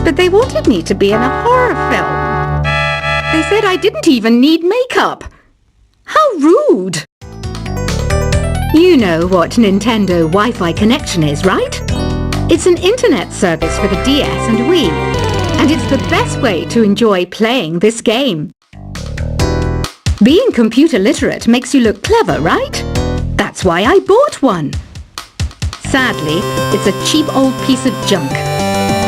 but they wanted me to be in a horror film. They said I didn't even need makeup. How rude! You know what Nintendo Wi-Fi connection is, right? It's an internet service for the DS and Wii, and it's the best way to enjoy playing this game. Being computer literate makes you look clever, right? That's why I bought one. Sadly, it's a cheap old piece of junk.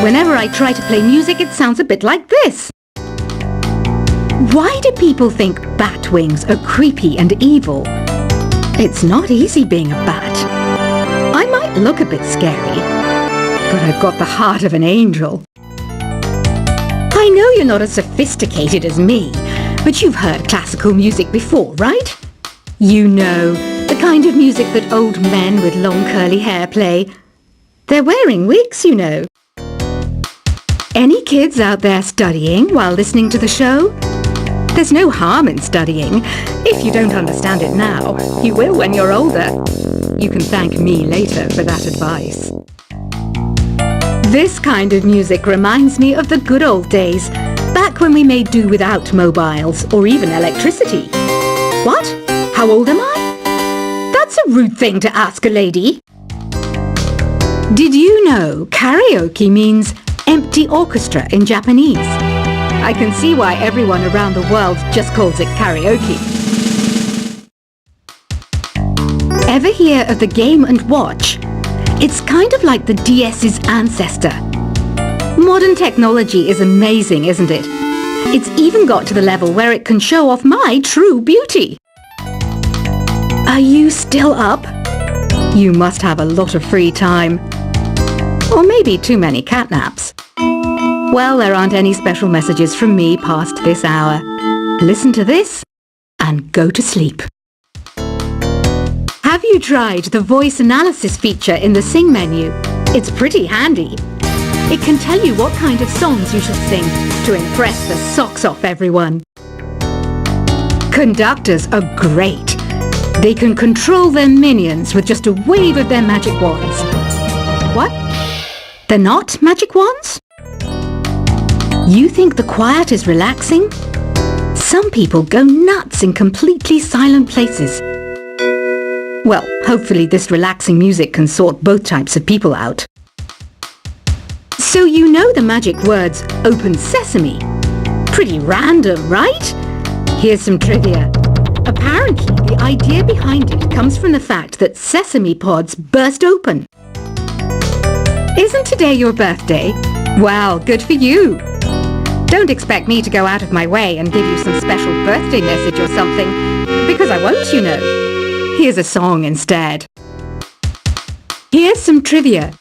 Whenever I try to play music, it sounds a bit like this. Why do people think bat wings are creepy and evil? It's not easy being a bat. I might look a bit scary, but I've got the heart of an angel. I know you're not as sophisticated as me, but you've heard classical music before, right? You know, the kind of music that old men with long curly hair play. They're wearing wigs, you know. Any kids out there studying while listening to the show? There's no harm in studying. If you don't understand it now, you will when you're older. You can thank me later for that advice. This kind of music reminds me of the good old days, back when we made do without mobiles or even electricity. What? How old am I? That's a rude thing to ask a lady. Did you know karaoke means empty orchestra in Japanese? I can see why everyone around the world just calls it karaoke. Ever hear of the Game & Watch? It's kind of like the DS's ancestor. Modern technology is amazing, isn't it? It's even got to the level where it can show off my true beauty. Are you still up? You must have a lot of free time. Or maybe too many catnaps. Well, there aren't any special messages from me past this hour. Listen to this and go to sleep. Have you tried the voice analysis feature in the Sing menu? It's pretty handy. It can tell you what kind of songs you should sing to impress the socks off everyone. Conductors are great. They can control their minions with just a wave of their magic wands. What? They're not magic wands? You think the quiet is relaxing? Some people go nuts in completely silent places. Well, hopefully this relaxing music can sort both types of people out. So you know the magic words "Open Sesame." Pretty random, right? Here's some trivia. Apparently, the idea behind it comes from the fact that sesame pods burst open. Isn't today your birthday? Well, good for you. Don't expect me to go out of my way and give you some special birthday message or something, because I won't, you know. Here's a song instead. Here's some trivia.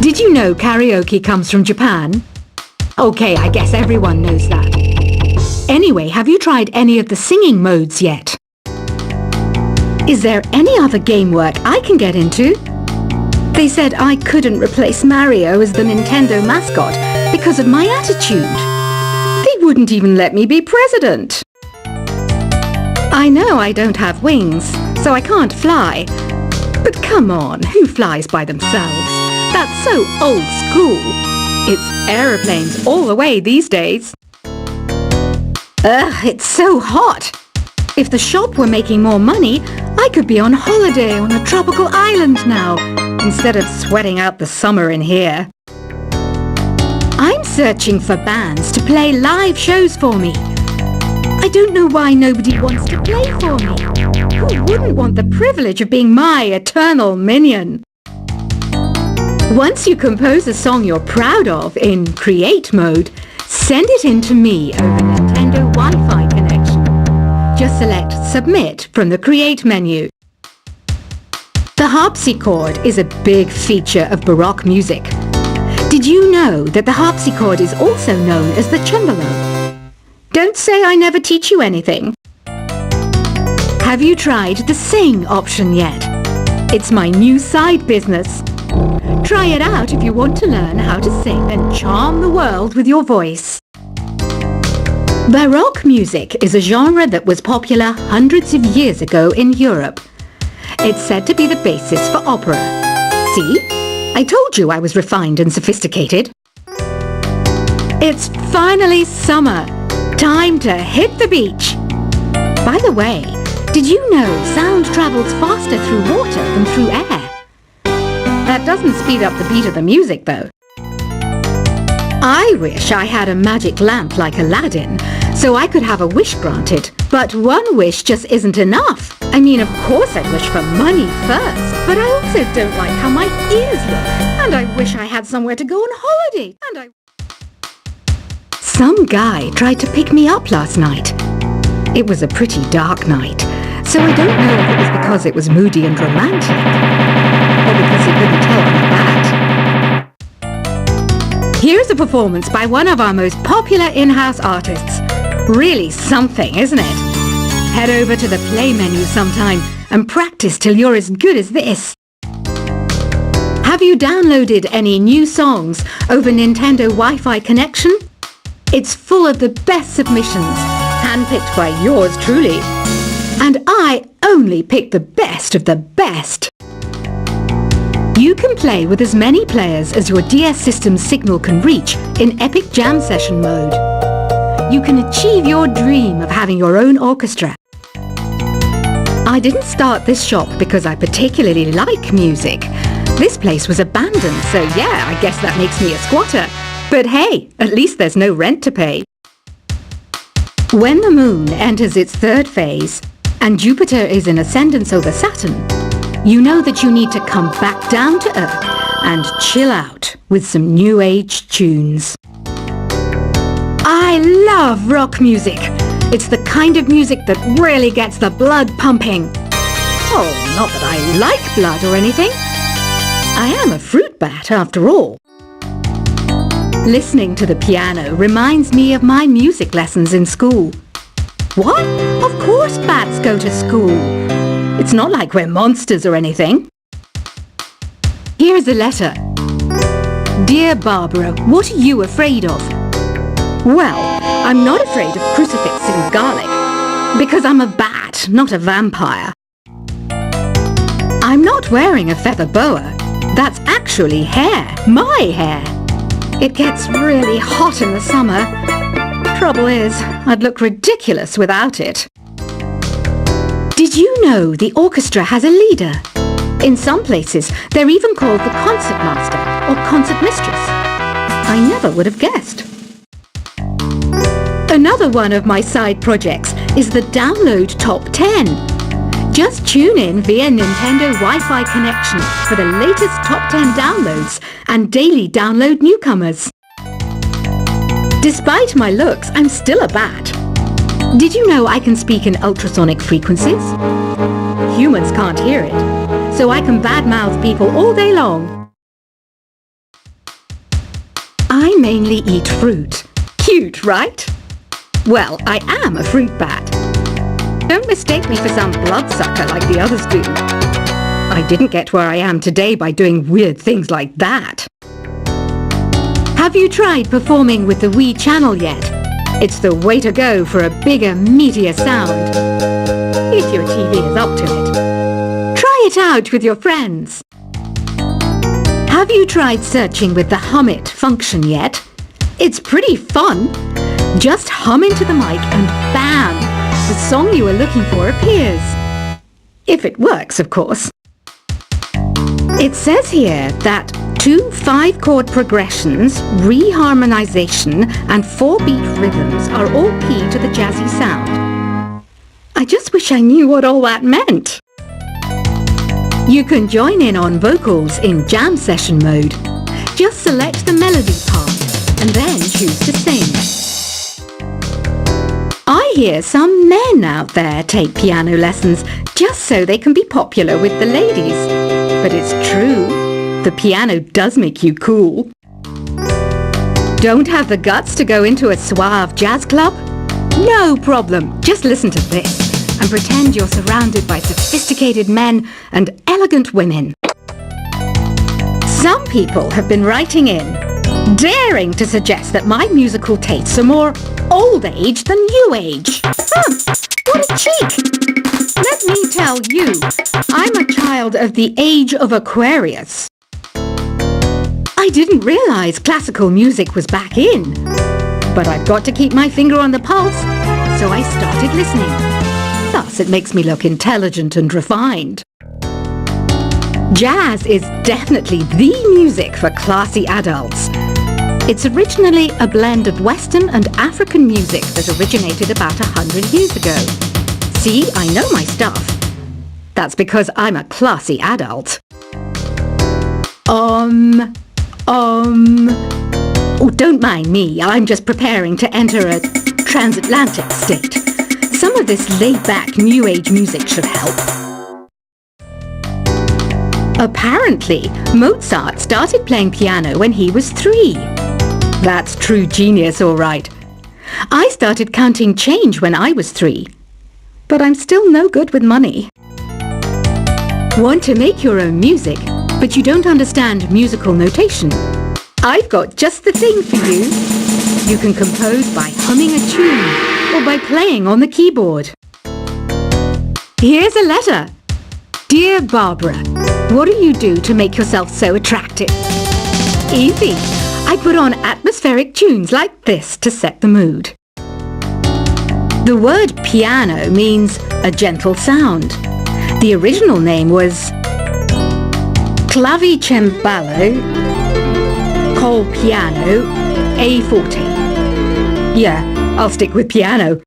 Did you know karaoke comes from Japan? Okay, I guess everyone knows that. Anyway, have you tried any of the singing modes yet? Is there any other game work I can get into? They said I couldn't replace Mario as the Nintendo mascot because of my attitude. They wouldn't even let me be president. I know I don't have wings, so I can't fly. But come on, who flies by themselves? That's so old school. It's aeroplanes all the way these days. Ugh, it's so hot. If the shop were making more money, I could be on holiday on a tropical island now, instead of sweating out the summer in here. I'm searching for bands to play live shows for me. I don't know why nobody wants to play for me. Who wouldn't want the privilege of being my eternal minion? Once you compose a song you're proud of in Create mode, send it in to me over Nintendo Wi-Fi connection. Just select Submit from the Create menu. The harpsichord is a big feature of Baroque music. Did you know that the harpsichord is also known as the cembalo? Don't say I never teach you anything. Have you tried the Sing option yet? It's my new side business. Try it out if you want to learn how to sing and charm the world with your voice. Baroque music is a genre that was popular hundreds of years ago in Europe. It's said to be the basis for opera. See? I told you I was refined and sophisticated. It's finally summer. Time to hit the beach. By the way, did you know sound travels faster through water than through air? That doesn't speed up the beat of the music, though. I wish I had a magic lamp like Aladdin, so I could have a wish granted. But one wish just isn't enough. I mean, of course I'd wish for money first, but I also don't like how my ears look. And I wish I had somewhere to go on holiday. Some guy tried to pick me up last night. It was a pretty dark night, so I don't know if it was because it was moody and romantic, or because he couldn't tell I'm a bat. Here's a performance by one of our most popular in-house artists. Really something, isn't it? Head over to the play menu sometime and practice till you're as good as this. Have you downloaded any new songs over Nintendo Wi-Fi connection? It's full of the best submissions, handpicked by yours truly. And I only pick the best of the best. You can play with as many players as your DS system's signal can reach in Epic Jam Session mode. You can achieve your dream of having your own orchestra. I didn't start this shop because I particularly like music. This place was abandoned, so yeah, I guess that makes me a squatter. But hey, at least there's no rent to pay. When the moon enters its third phase and Jupiter is in ascendance over Saturn, you know that you need to come back down to Earth and chill out with some new age tunes. I love rock music. It's the kind of music that really gets the blood pumping. Oh, not that I like blood or anything. I am a fruit bat after all. Listening to the piano reminds me of my music lessons in school. What? Of course bats go to school. It's not like we're monsters or anything. Here's a letter. Dear Barbara, what are you afraid of? Well, I'm not afraid of crucifix and garlic, because I'm a bat, not a vampire. I'm not wearing a feather boa. That's actually hair, my hair. It gets really hot in the summer. Trouble is, I'd look ridiculous without it. Did you know the orchestra has a leader? In some places, they're even called the concert master or concert mistress. I never would have guessed. Another one of my side projects is the Download Top 10. Just tune in via Nintendo Wi-Fi connection for the latest Top 10 downloads and daily download newcomers. Despite my looks, I'm still a bat. Did you know I can speak in ultrasonic frequencies? Humans can't hear it, so I can badmouth people all day long. I mainly eat fruit. Cute, right? Well, I am a fruit bat. Don't mistake me for some bloodsucker like the others do. I didn't get where I am today by doing weird things like that. Have you tried performing with the Wii channel yet? It's the way to go for a bigger, meatier sound. If your TV is up to it. Try it out with your friends. Have you tried searching with the Hum It function yet? It's pretty fun. Just hum into the mic and bam! The song you were looking for appears. If it works, of course. It says here that 2 5-chord progressions, reharmonization, and 4-beat rhythms are all key to the jazzy sound. I just wish I knew what all that meant. You can join in on vocals in jam session mode. Just select the melody part and then choose to sing. I hear some men out there take piano lessons just so they can be popular with the ladies. But it's true, the piano does make you cool. Don't have the guts to go into a suave jazz club? No problem, just listen to this and pretend you're surrounded by sophisticated men and elegant women. Some people have been writing in, daring to suggest that my musical tastes are more old age than new age. What a cheek! Let me tell you, I'm a child of the age of Aquarius. I didn't realize classical music was back in. But I've got to keep my finger on the pulse, so I started listening. Thus, it makes me look intelligent and refined. Jazz is definitely the music for classy adults. It's originally a blend of Western and African music that originated about 100 years ago. See, I know my stuff. That's because I'm a classy adult. Oh, don't mind me. I'm just preparing to enter a transatlantic state. Some of this laid-back New Age music should help. Apparently, Mozart started playing piano when he was 3. That's true genius, all right. I started counting change when I was 3. But I'm still no good with money. Want to make your own music, but you don't understand musical notation? I've got just the thing for you. You can compose by humming a tune or by playing on the keyboard. Here's a letter. Dear Barbara, what do you do to make yourself so attractive? Easy. I put on atmospheric tunes like this to set the mood. The word piano means a gentle sound. The original name was clavicembalo col piano a forte. Yeah, I'll stick with piano.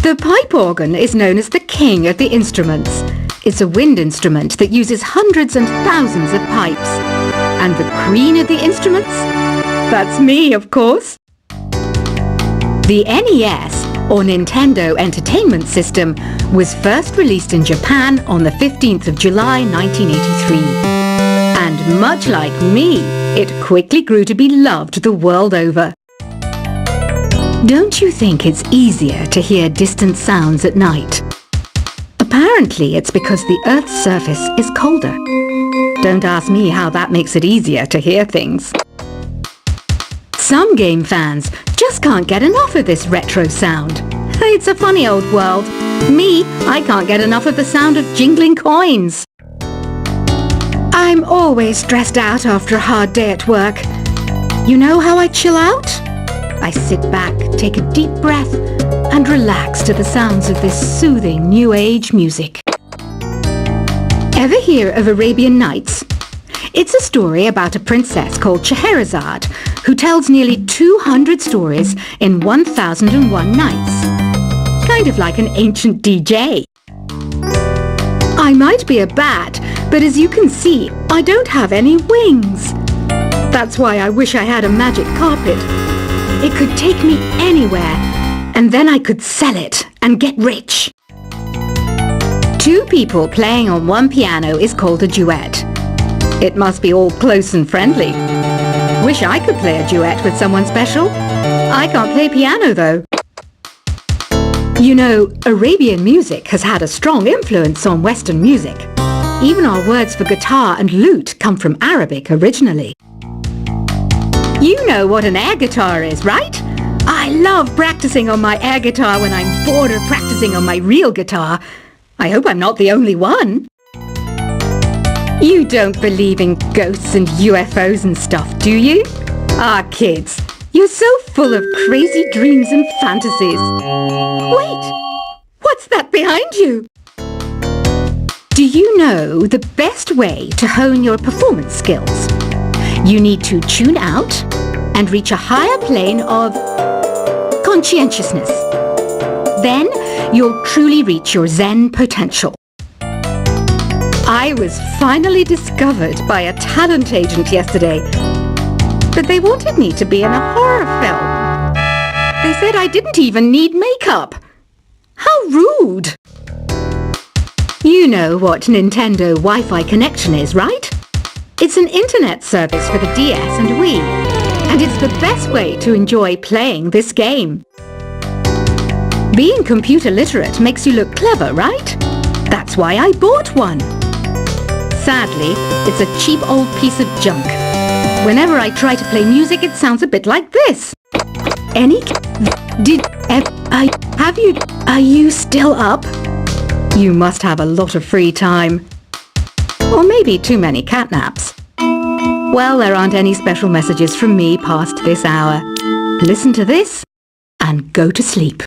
The pipe organ is known as the king of the instruments. It's a wind instrument that uses hundreds and thousands of pipes. And the queen of the instruments? That's me, of course. The NES, or Nintendo Entertainment System, was first released in Japan on the 15th of July 1983. And much like me, it quickly grew to be loved the world over. Don't you think it's easier to hear distant sounds at night? Apparently, it's because the Earth's surface is colder. Don't ask me how that makes it easier to hear things. Some game fans just can't get enough of this retro sound. It's a funny old world. Me, I can't get enough of the sound of jingling coins. I'm always stressed out after a hard day at work. You know how I chill out? I sit back, take a deep breath, and relax to the sounds of this soothing New Age music. Ever hear of Arabian Nights? It's a story about a princess called Scheherazade who tells nearly 200 stories in 1001 nights. Kind of like an ancient DJ. I might be a bat, but as you can see, I don't have any wings. That's why I wish I had a magic carpet. It could take me anywhere, and then I could sell it and get rich. 2 people playing on one piano is called a duet. It must be all close and friendly. Wish I could play a duet with someone special. I can't play piano though. You know, Arabian music has had a strong influence on Western music. Even our words for guitar and lute come from Arabic originally. You know what an air guitar is, right? I love practicing on my air guitar when I'm bored of practicing on my real guitar. I hope I'm not the only one. You don't believe in ghosts and UFOs and stuff, do you? Ah, kids, you're so full of crazy dreams and fantasies. Wait, what's that behind you? Do you know the best way to hone your performance skills? You need to tune out and reach a higher plane of conscientiousness. Then you'll truly reach your Zen potential. I was finally discovered by a talent agent yesterday, but they wanted me to be in a horror film. They said I didn't even need makeup. How rude! You know what Nintendo Wi-Fi connection is, right? It's an internet service for the DS and Wii, and it's the best way to enjoy playing this game. Being computer literate makes you look clever, right? That's why I bought one. Sadly, it's a cheap old piece of junk. Whenever I try to play music, it sounds a bit like this. Are you still up? You must have a lot of free time. Or maybe too many catnaps. Well, there aren't any special messages from me past this hour. Listen to this and go to sleep.